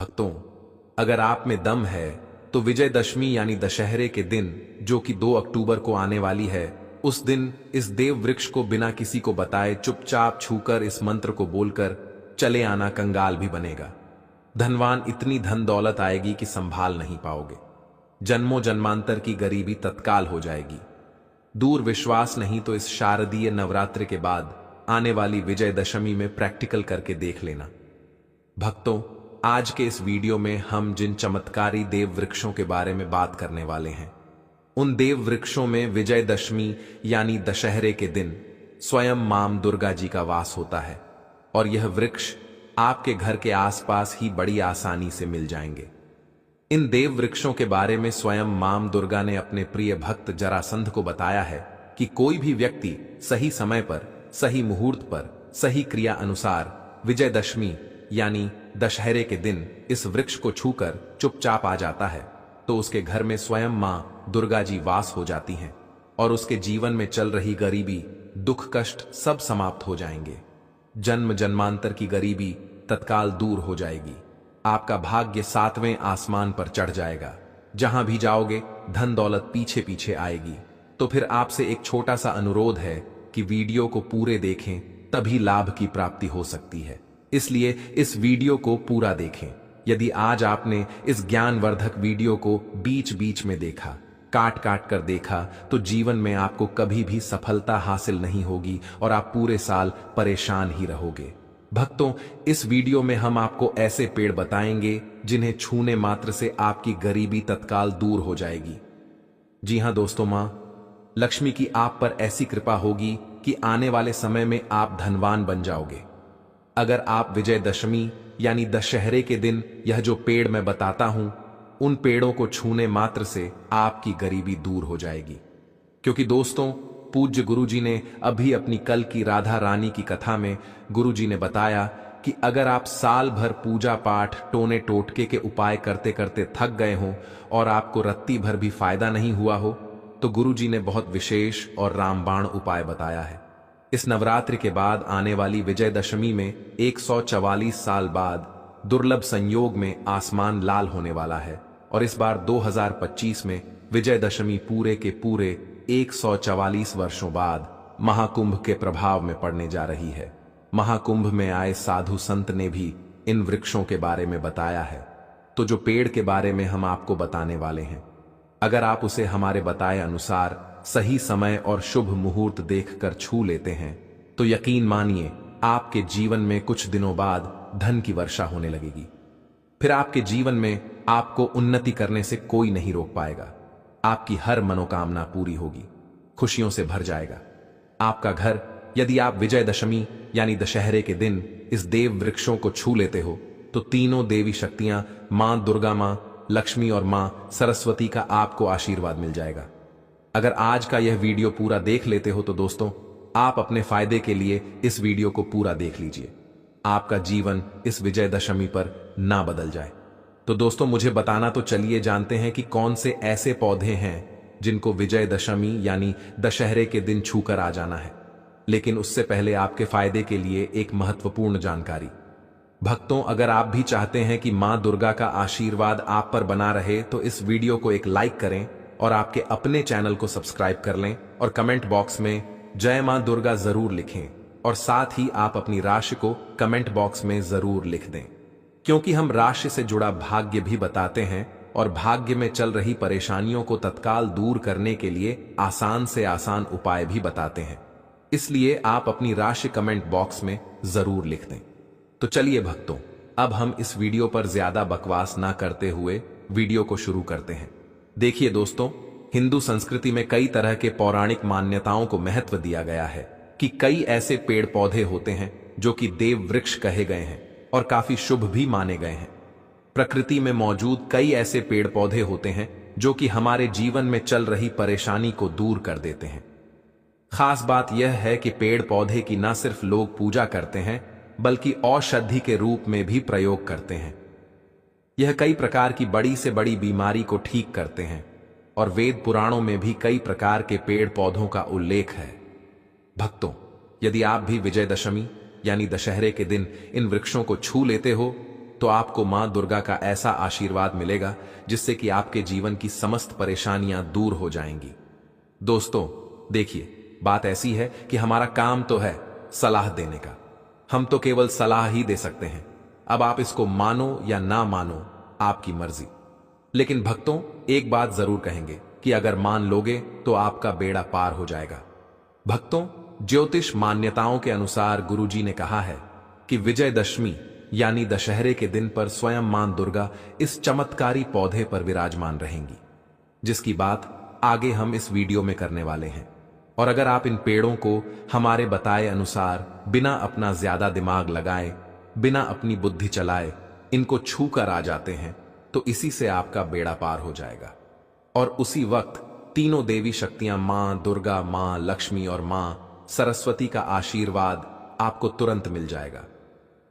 भक्तों, अगर आप में दम है तो विजयदशमी यानी दशहरे के दिन, जो कि 2 अक्टूबर को आने वाली है, उस दिन इस देव वृक्ष को बिना किसी को बताए चुपचाप छूकर इस मंत्र को बोलकर चले आना। कंगाल भी बनेगा, धनवान इतनी धन दौलत आएगी कि संभाल नहीं पाओगे। जन्मों जन्मांतर की गरीबी तत्काल हो जाएगी। दूर विश्वास नहीं तो इस शारदीय नवरात्र के बाद आने वाली विजयदशमी में प्रैक्टिकल करके देख लेना। भक्तों, आज के इस वीडियो में हम जिन चमत्कारी देव वृक्षों के बारे में बात करने वाले हैं, उन देव वृक्षों में विजयदशमी यानी दशहरे के दिन स्वयं मां दुर्गा जी का वास होता है और यह वृक्ष आपके घर के आसपास ही बड़ी आसानी से मिल जाएंगे। इन देव वृक्षों के बारे में स्वयं मां दुर्गा ने अपने प्रिय भक्त जरासंध को बताया है कि कोई भी व्यक्ति सही समय पर, सही मुहूर्त पर, सही क्रिया अनुसार विजयदशमी यानी दशहरे के दिन इस वृक्ष को छूकर चुपचाप आ जाता है तो उसके घर में स्वयं मां दुर्गा जी वास हो जाती हैं और उसके जीवन में चल रही गरीबी, दुख, कष्ट सब समाप्त हो जाएंगे। जन्म जन्मांतर की गरीबी तत्काल दूर हो जाएगी। आपका भाग्य 7वें आसमान पर चढ़ जाएगा। जहां भी जाओगे धन दौलत पीछे पीछे आएगी। तो फिर आपसे एक छोटा सा अनुरोध है कि वीडियो को पूरे देखें, तभी लाभ की प्राप्ति हो सकती है। इसलिए इस वीडियो को पूरा देखें। यदि आज आपने इस ज्ञानवर्धक वीडियो को बीच बीच में देखा, काट काट कर देखा, तो जीवन में आपको कभी भी सफलता हासिल नहीं होगी और आप पूरे साल परेशान ही रहोगे। भक्तों, इस वीडियो में हम आपको ऐसे पेड़ बताएंगे जिन्हें छूने मात्र से आपकी गरीबी तत्काल दूर हो जाएगी। जी हां दोस्तों, मां लक्ष्मी की आप पर ऐसी कृपा होगी कि आने वाले समय में आप धनवान बन जाओगे। अगर आप विजयदशमी यानी दशहरे के दिन यह जो पेड़ मैं बताता हूं, उन पेड़ों को छूने मात्र से आपकी गरीबी दूर हो जाएगी। क्योंकि दोस्तों, पूज्य गुरुजी ने अभी अपनी कल की राधा रानी की कथा में गुरुजी ने बताया कि अगर आप साल भर पूजा पाठ, टोने टोटके के उपाय करते करते थक गए हो और आपको रत्ती भर भी फायदा नहीं हुआ हो, तो गुरुजी ने बहुत विशेष और रामबाण उपाय बताया है। इस नवरात्रि के बाद आने वाली विजयदशमी में 144 साल बाद दुर्लभ संयोग में आसमान लाल होने वाला है और इस बार 2025 में विजयदशमी पूरे के पूरे 144 वर्षों बाद महाकुंभ के प्रभाव में पड़ने जा रही है। महाकुंभ में आए साधु संत ने भी इन वृक्षों के बारे में बताया है। तो जो पेड़ के बारे में हम आपको बताने वाले हैं, अगर आप उसे हमारे बताए अनुसार सही समय और शुभ मुहूर्त देखकर छू लेते हैं, तो यकीन मानिए आपके जीवन में कुछ दिनों बाद धन की वर्षा होने लगेगी। फिर आपके जीवन में आपको उन्नति करने से कोई नहीं रोक पाएगा। आपकी हर मनोकामना पूरी होगी, खुशियों से भर जाएगा आपका घर। यदि आप विजयदशमी यानी दशहरे के दिन इस देव वृक्षों को छू लेते हो, तो तीनों देवी शक्तियां मां दुर्गा, मां लक्ष्मी और मां सरस्वती का आपको आशीर्वाद मिल जाएगा। अगर आज का यह वीडियो पूरा देख लेते हो तो दोस्तों, आप अपने फायदे के लिए इस वीडियो को पूरा देख लीजिए। आपका जीवन इस विजयदशमी पर ना बदल जाए। तो दोस्तों, मुझे बताना तो चलिए जानते हैं कि कौन से ऐसे पौधे हैं जिनको विजयदशमी यानी दशहरे के दिन छूकर आ जाना है। लेकिन उससे पहले आपके फायदे के लिए एक महत्वपूर्ण जानकारी। भक्तों, अगर आप भी चाहते हैं कि मां दुर्गा का आशीर्वाद आप पर बना रहे, तो इस वीडियो को एक लाइक करें और आपके अपने चैनल को सब्सक्राइब कर लें और कमेंट बॉक्स में जय मां दुर्गा जरूर लिखें और साथ ही आप अपनी राशि को कमेंट बॉक्स में जरूर लिख दें। क्योंकि हम राशि से जुड़ा भाग्य भी बताते हैं और भाग्य में चल रही परेशानियों को तत्काल दूर करने के लिए आसान से आसान उपाय भी बताते हैं। इसलिए आप अपनी राशि कमेंट बॉक्स में जरूर लिख दें। तो चलिए भक्तों, अब हम इस वीडियो पर ज्यादा बकवास ना करते हुए वीडियो को शुरू करते हैं। देखिए दोस्तों, हिंदू संस्कृति में कई तरह के पौराणिक मान्यताओं को महत्व दिया गया है कि कई ऐसे पेड़ पौधे होते हैं जो कि देव वृक्ष कहे गए हैं और काफी शुभ भी माने गए हैं। प्रकृति में मौजूद कई ऐसे पेड़ पौधे होते हैं जो कि हमारे जीवन में चल रही परेशानी को दूर कर देते हैं। खास बात यह है कि पेड़ पौधे की न सिर्फ लोग पूजा करते हैं, बल्कि औषधि के रूप में भी प्रयोग करते हैं। यह कई प्रकार की बड़ी से बड़ी बीमारी को ठीक करते हैं और वेद पुराणों में भी कई प्रकार के पेड़ पौधों का उल्लेख है। भक्तों, यदि आप भी विजयदशमी यानी दशहरे के दिन इन वृक्षों को छू लेते हो, तो आपको मां दुर्गा का ऐसा आशीर्वाद मिलेगा जिससे कि आपके जीवन की समस्त परेशानियां दूर हो जाएंगी। दोस्तों देखिए, बात ऐसी है कि हमारा काम तो है सलाह देने का, हम तो केवल सलाह ही दे सकते हैं। अब आप इसको मानो या ना मानो, आपकी मर्जी। लेकिन भक्तों, एक बात जरूर कहेंगे कि अगर मान लोगे तो आपका बेड़ा पार हो जाएगा। भक्तों, ज्योतिष मान्यताओं के अनुसार गुरुजी ने कहा है कि विजयदशमी यानी दशहरे के दिन पर स्वयं मां दुर्गा इस चमत्कारी पौधे पर विराजमान रहेंगी, जिसकी बात आगे हम इस वीडियो में करने वाले हैं। और अगर आप इन पेड़ों को हमारे बताए अनुसार बिना अपना ज्यादा दिमाग लगाए, बिना अपनी बुद्धि चलाए इनको छू कर आ जाते हैं, तो इसी से आपका बेड़ा पार हो जाएगा। और उसी वक्त तीनों देवी शक्तियां मां दुर्गा, मां लक्ष्मी और मां सरस्वती का आशीर्वाद आपको तुरंत मिल जाएगा।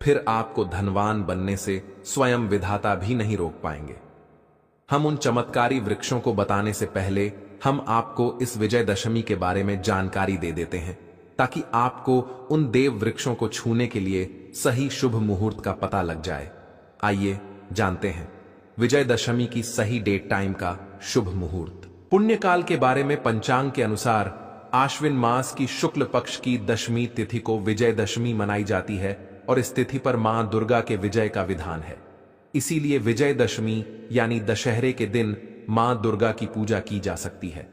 फिर आपको धनवान बनने से स्वयं विधाता भी नहीं रोक पाएंगे। हम उन चमत्कारी वृक्षों को बताने से पहले हम आपको इस विजयदशमी के बारे में जानकारी दे देते हैं, ताकि आपको उन देव वृक्षों को छूने के लिए सही शुभ मुहूर्त का पता लग जाए। आइए जानते हैं विजयदशमी की सही डेट टाइम का शुभ मुहूर्त। पुण्यकाल के बारे में पंचांग के अनुसार आश्विन मास की शुक्ल पक्ष की दशमी तिथि को विजयदशमी मनाई जाती है और इस तिथि पर मां दुर्गा के विजय का विधान है। इसीलिए विजयदशमी यानी दशहरे के दिन मां दुर्गा की पूजा की जा सकती है।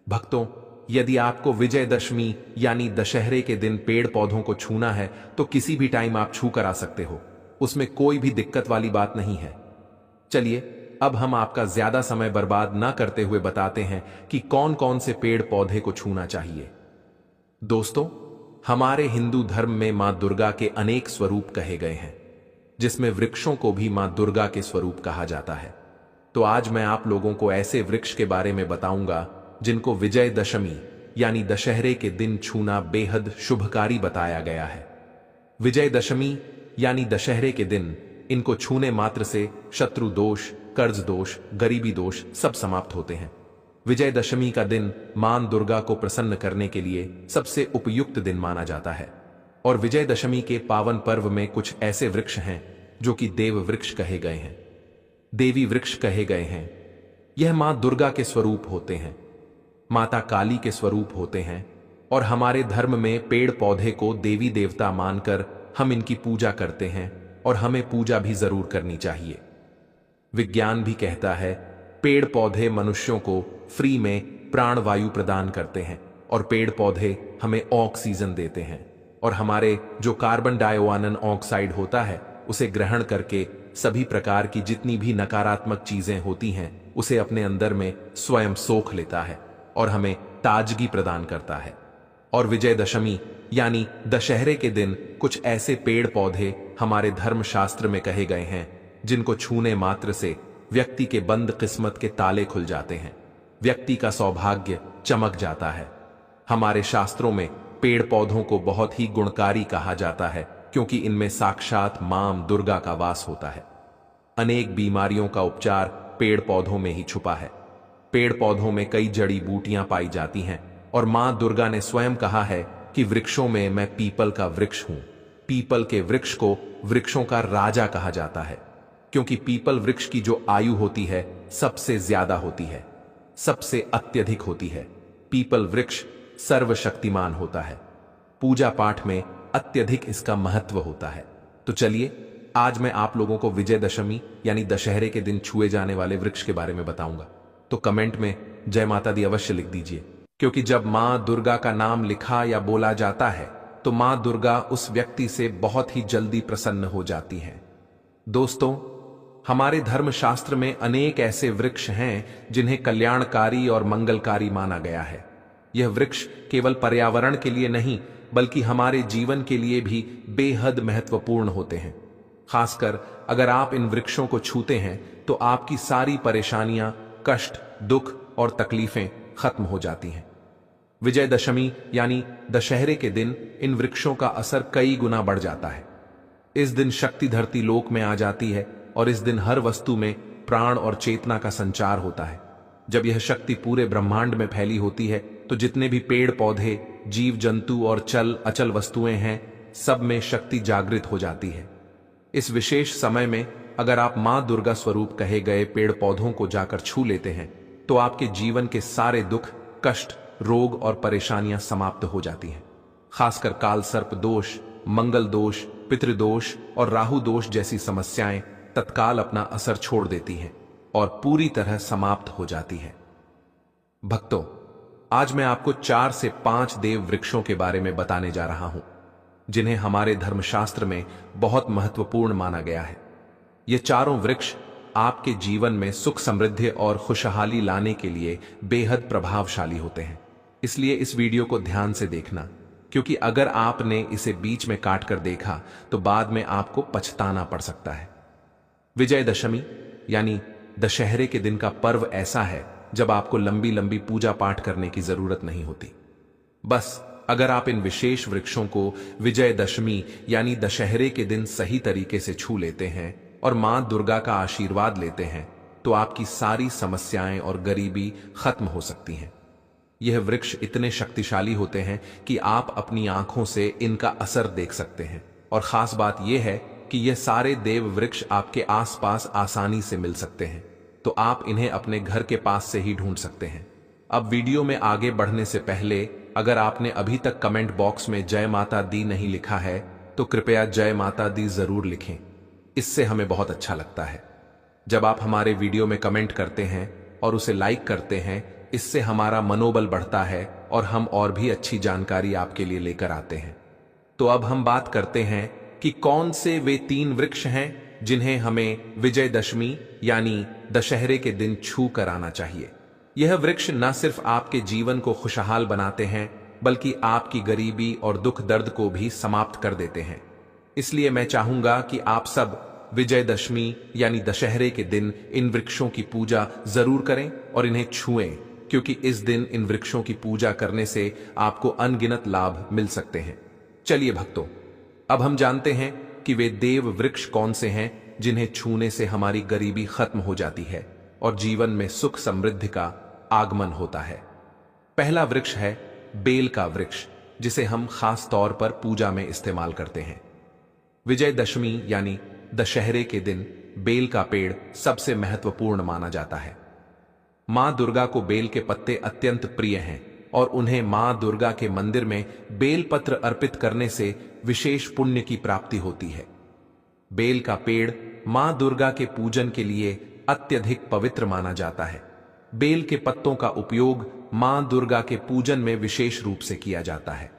भक्तों, यदि आपको विजयदशमी यानी दशहरे के दिन पेड़ पौधों को छूना है तो किसी भी टाइम आप छू कर आ सकते हो, उसमें कोई भी दिक्कत वाली बात नहीं है। चलिए अब हम आपका ज्यादा समय बर्बाद ना करते हुए बताते हैं कि कौन कौन से पेड़ पौधे को छूना चाहिए। दोस्तों, हमारे हिंदू धर्म में मां दुर्गा के अनेक स्वरूप कहे गए हैं, जिसमें वृक्षों को भी मां दुर्गा के स्वरूप कहा जाता है। तो आज मैं आप लोगों को ऐसे वृक्ष के बारे में बताऊंगा जिनको विजयदशमी यानी दशहरे के दिन छूना बेहद शुभकारी बताया गया है। विजयदशमी यानी दशहरे के दिन इनको छूने मात्र से शत्रु दोष, कर्ज दोष, गरीबी दोष सब समाप्त होते हैं। विजयदशमी का दिन मां दुर्गा को प्रसन्न करने के लिए सबसे उपयुक्त दिन माना जाता है। और विजयदशमी के पावन पर्व में कुछ ऐसे वृक्ष हैं जो कि देव वृक्ष कहे गए हैं, देवी वृक्ष कहे गए हैं। यह मां दुर्गा के स्वरूप होते हैं, माता काली के स्वरूप होते हैं। और हमारे धर्म में पेड़ पौधे को देवी देवता मानकर हम इनकी पूजा करते हैं और हमें पूजा भी जरूर करनी चाहिए। विज्ञान भी कहता है पेड़ पौधे मनुष्यों को फ्री में प्राण वायु प्रदान करते हैं और पेड़ पौधे हमें ऑक्सीजन देते हैं और हमारे जो कार्बन डाइऑक्साइड ऑक्साइड होता है उसे ग्रहण करके सभी प्रकार की जितनी भी नकारात्मक चीजें होती हैं उसे अपने अंदर में स्वयं सोख लेता है और हमें ताजगी प्रदान करता है। और विजयदशमी यानी दशहरे के दिन कुछ ऐसे पेड़ पौधे हमारे धर्म शास्त्र में कहे गए हैं जिनको छूने मात्र से व्यक्ति के बंद किस्मत के ताले खुल जाते हैं, व्यक्ति का सौभाग्य चमक जाता है। हमारे शास्त्रों में पेड़ पौधों को बहुत ही गुणकारी कहा जाता है क्योंकि इनमें साक्षात मां दुर्गा का वास होता है। अनेक बीमारियों का उपचार पेड़ पौधों में ही छुपा है। पेड़ पौधों में कई जड़ी बूटियां पाई जाती हैं और मां दुर्गा ने स्वयं कहा है कि वृक्षों में मैं पीपल का वृक्ष हूं। पीपल के वृक्ष को वृक्षों का राजा कहा जाता है क्योंकि पीपल वृक्ष की जो आयु होती है सबसे ज्यादा होती है, सबसे अत्यधिक होती है। पीपल वृक्ष सर्वशक्तिमान होता है, पूजा पाठ में अत्यधिक इसका महत्व होता है। तो चलिए आज मैं आप लोगों को विजयदशमी यानी दशहरे के दिन छुए जाने वाले वृक्ष के बारे में बताऊंगा। तो कमेंट में जय माता दी अवश्य लिख दीजिए, क्योंकि जब मां दुर्गा का नाम लिखा या बोला जाता है तो मां दुर्गा उस व्यक्ति से बहुत ही जल्दी प्रसन्न हो जाती हैं। दोस्तों, हमारे धर्मशास्त्र में अनेक ऐसे वृक्ष हैं जिन्हें कल्याणकारी और मंगलकारी माना गया है। यह वृक्ष केवल पर्यावरण के लिए नहीं बल्कि हमारे जीवन के लिए भी बेहद महत्वपूर्ण होते हैं। खासकर अगर आप इन वृक्षों को छूते हैं तो आपकी सारी परेशानियां, कष्ट, दुख और तकलीफें खत्म हो जाती हैं। विजयदशमी यानी दशहरे के दिन इन वृक्षों का असर कई गुना बढ़ जाता है। इस दिन शक्ति धरती लोक में आ जाती है और इस दिन हर वस्तु में प्राण और चेतना का संचार होता है। जब यह शक्ति पूरे ब्रह्मांड में फैली होती है तो जितने भी पेड़ पौधे, जीव जंतु और चल अचल वस्तुएं हैं सब में शक्ति जागृत हो जाती है। इस विशेष समय में अगर आप मां दुर्गा स्वरूप कहे गए पेड़ पौधों को जाकर छू लेते हैं तो आपके जीवन के सारे दुख, कष्ट, रोग और परेशानियां समाप्त हो जाती हैं। खासकर काल सर्प दोष, मंगल दोष, पितृदोष और राहु दोष जैसी समस्याएं तत्काल अपना असर छोड़ देती हैं और पूरी तरह समाप्त हो जाती हैं। भक्तों, आज मैं आपको 4 से 5 देव वृक्षों के बारे में बताने जा रहा हूं जिन्हें हमारे धर्मशास्त्र में बहुत महत्वपूर्ण माना गया है। ये चारों वृक्ष आपके जीवन में सुख, समृद्धि और खुशहाली लाने के लिए बेहद प्रभावशाली होते हैं। इसलिए इस वीडियो को ध्यान से देखना, क्योंकि अगर आपने इसे बीच में काट कर देखा तो बाद में आपको पछताना पड़ सकता है। विजयदशमी यानी दशहरे के दिन का पर्व ऐसा है जब आपको लंबी लंबी पूजा पाठ करने की जरूरत नहीं होती। बस अगर आप इन विशेष वृक्षों को विजयदशमी यानी दशहरे के दिन सही तरीके से छू लेते हैं और मां दुर्गा का आशीर्वाद लेते हैं तो आपकी सारी समस्याएं और गरीबी खत्म हो सकती हैं। यह वृक्ष इतने शक्तिशाली होते हैं कि आप अपनी आंखों से इनका असर देख सकते हैं। और खास बात यह है कि यह सारे देव वृक्ष आपके आसपास आसानी से मिल सकते हैं, तो आप इन्हें अपने घर के पास से ही ढूंढ सकते हैं। अब वीडियो में आगे बढ़ने से पहले अगर आपने अभी तक कमेंट बॉक्स में जय माता दी नहीं लिखा है तो कृपया जय माता दी जरूर लिखें। इससे हमें बहुत अच्छा लगता है। जब आप हमारे वीडियो में कमेंट करते हैं और उसे लाइक करते हैं, इससे हमारा मनोबल बढ़ता है और हम और भी अच्छी जानकारी आपके लिए लेकर आते हैं। तो अब हम बात करते हैं कि कौन से वे 3 वृक्ष हैं जिन्हें हमें विजयदशमी यानी दशहरे के दिन छू कर आना चाहिए। यह वृक्ष न सिर्फ आपके जीवन को खुशहाल बनाते हैं बल्कि आपकी गरीबी और दुख दर्द को भी समाप्त कर देते हैं। इसलिए मैं चाहूंगा कि आप सब विजयदशमी यानी दशहरे के दिन इन वृक्षों की पूजा जरूर करें और इन्हें छुएं, क्योंकि इस दिन इन वृक्षों की पूजा करने से आपको अनगिनत लाभ मिल सकते हैं। चलिए भक्तों, अब हम जानते हैं कि वे देव वृक्ष कौन से हैं जिन्हें छूने से हमारी गरीबी खत्म हो जाती है और जीवन में सुख समृद्धि का आगमन होता है। पहला वृक्ष है बेल का वृक्ष, जिसे हम खास तौर पर पूजा में इस्तेमाल करते हैं। विजयदशमी यानी दशहरे के दिन बेल का पेड़ सबसे महत्वपूर्ण माना जाता है। मां दुर्गा को बेल के पत्ते अत्यंत प्रिय हैं और उन्हें मां दुर्गा के मंदिर में बेल पत्र अर्पित करने से विशेष पुण्य की प्राप्ति होती है। बेल का पेड़ मां दुर्गा के पूजन के लिए अत्यधिक पवित्र माना जाता है। बेल के पत्तों का उपयोग मां दुर्गा के पूजन में विशेष रूप से किया जाता है।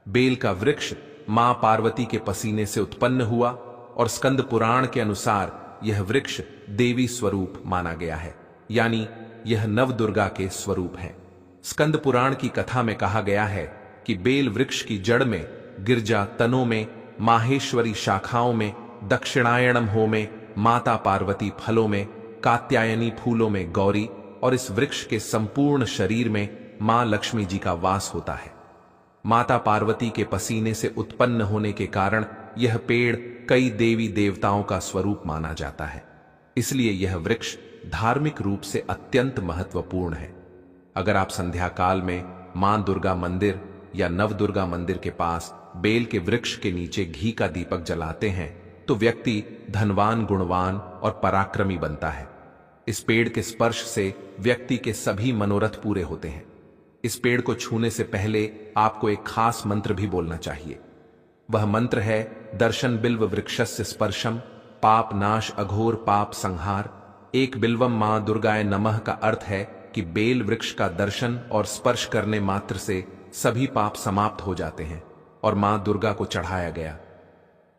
बेल का वृक्ष मां पार्वती के पसीने से उत्पन्न हुआ और स्कंद पुराण के अनुसार यह वृक्ष देवी स्वरूप माना गया है, यानी यह नव दुर्गा के स्वरूप है। स्कंद पुराण की कथा में कहा गया है कि बेल वृक्ष की जड़ में, गिरजा तनों में, माहेश्वरी शाखाओं में, दक्षिणायणम हो में माता पार्वती फलों में, कात्यायनी फूलों में गौरी और इस वृक्ष के संपूर्ण शरीर में मां लक्ष्मी जी का वास होता है। माता पार्वती के पसीने से उत्पन्न होने के कारण यह पेड़ कई देवी देवताओं का स्वरूप माना जाता है। इसलिए यह वृक्ष धार्मिक रूप से अत्यंत महत्वपूर्ण है। अगर आप संध्या काल में मां दुर्गा मंदिर या नव दुर्गा मंदिर के पास बेल के वृक्ष के नीचे घी का दीपक जलाते हैं तो व्यक्ति धनवान, गुणवान और पराक्रमी बनता है। इस पेड़ के स्पर्श से व्यक्ति के सभी मनोरथ पूरे होते हैं। इस पेड़ को छूने से पहले आपको एक खास मंत्र भी बोलना चाहिए। वह मंत्र है दर्शन बिल्व वृक्षस्य स्पर्शम पाप नाश अघोर पाप संहार। एक बिल्वम मां दुर्गाय नमः का अर्थ है कि बेल वृक्ष का दर्शन और स्पर्श करने मात्र से सभी पाप समाप्त हो जाते हैं और मां दुर्गा को चढ़ाया गया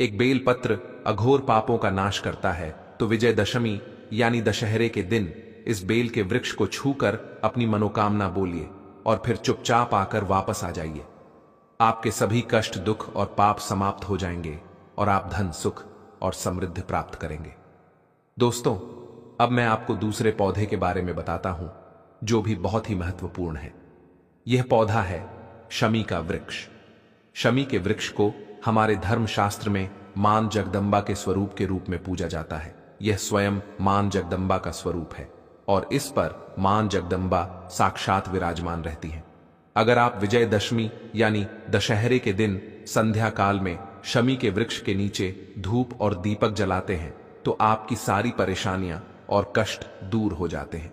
एक बेल पत्र अघोर पापों का नाश करता है। तो विजयदशमी यानी दशहरे के दिन इस बेल के वृक्ष को छूकर अपनी मनोकामना बोलिए और फिर चुपचाप आकर वापस आ जाइए। आपके सभी कष्ट, दुख और पाप समाप्त हो जाएंगे और आप धन, सुख और समृद्धि प्राप्त करेंगे। दोस्तों, अब मैं आपको दूसरे पौधे के बारे में बताता हूं जो भी बहुत ही महत्वपूर्ण है। यह पौधा है शमी का वृक्ष। शमी के वृक्ष को हमारे धर्मशास्त्र में मां जगदम्बा के स्वरूप के रूप में पूजा जाता है। यह स्वयं मां जगदम्बा का स्वरूप है और इस पर मां जगदम्बा साक्षात विराजमान रहती हैं। अगर आप विजयदशमी यानी दशहरे के दिन संध्या काल में शमी के वृक्ष के नीचे धूप और दीपक जलाते हैं तो आपकी सारी परेशानियां और कष्ट दूर हो जाते हैं।